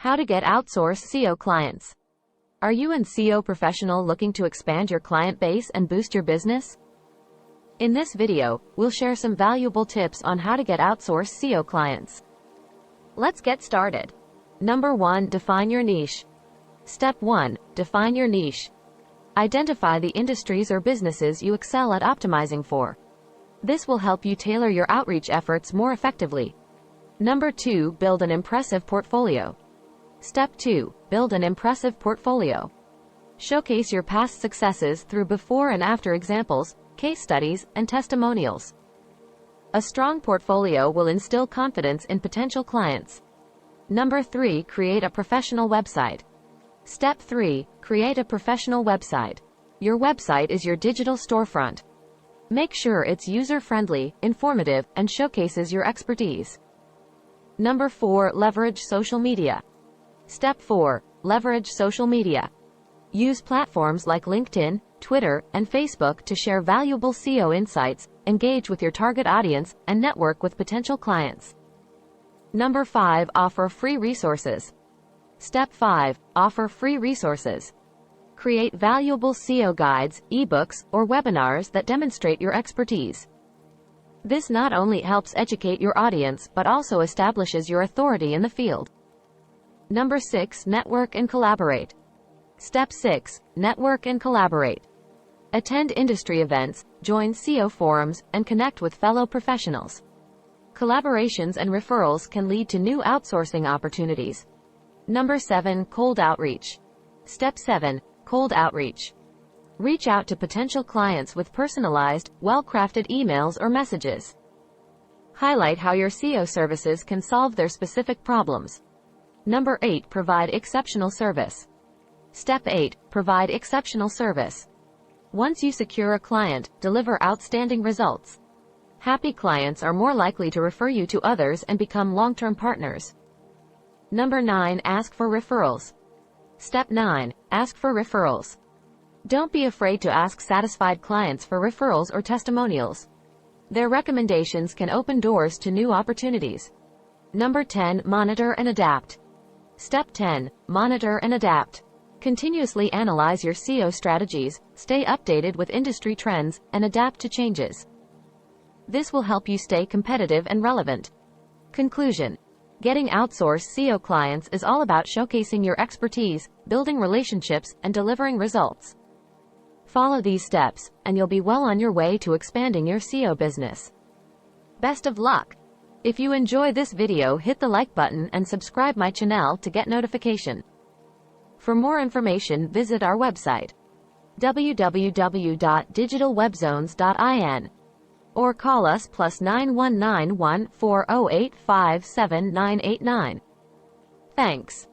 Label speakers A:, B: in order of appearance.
A: How to get outsource SEO clients. Are you an SEO professional looking to expand your client base and boost your business? In this video, we'll share some valuable tips on how to get outsource SEO clients. Let's get started. Number 1. Define your niche. Step 1. Define your niche. Identify the industries or businesses you excel at optimizing for. This will help you tailor your outreach efforts more effectively. Number 2. Build an impressive portfolio. Step 2. Build an impressive portfolio. Showcase your past successes through before and after examples, case studies, and testimonials. A strong portfolio will instill confidence in potential clients. Number 3. Create a professional website. Step 3. Create a professional website. Your website is your digital storefront. Make sure it's user-friendly, informative, and showcases your expertise. Number 4. Leverage social media. Step 4. Leverage social media. Use platforms like LinkedIn, Twitter, and Facebook to share valuable SEO insights, engage with your target audience, and network with potential clients. Number 5. Offer free resources. Step 5. Offer free resources. Create valuable SEO guides, ebooks, or webinars that demonstrate your expertise. This not only helps educate your audience but also establishes your authority in the field. Number 6. Network and collaborate. Step 6. Network and collaborate. Attend industry events, join SEO forums, and connect with fellow professionals. Collaborations and referrals can lead to new outsourcing opportunities. Number 7. Cold outreach. Step 7. Cold outreach. Reach out to potential clients with personalized, well-crafted emails or messages. Highlight how your SEO services can solve their specific problems. Number 8. Provide exceptional service. Step 8. Provide exceptional service. Once you secure a client, deliver outstanding results. Happy clients are more likely to refer you to others and become long-term partners. Number 9. Ask for referrals. Step 9. Ask for referrals. Don't be afraid to ask satisfied clients for referrals or testimonials. Their recommendations can open doors to new opportunities. Number 10. Monitor and adapt. Step 10. Monitor and adapt. Continuously analyze your SEO strategies, stay updated with industry trends, and adapt to changes. This will help you stay competitive and relevant. Conclusion. Getting outsourced SEO clients is all about showcasing your expertise, building relationships, and delivering results. Follow these steps, and you'll be well on your way to expanding your SEO business. Best of luck! If you enjoy this video, hit the like button and subscribe my channel to get notification. For more information, visit our website www.digitalwebzones.in or call us +9191 4085 7989. Thanks.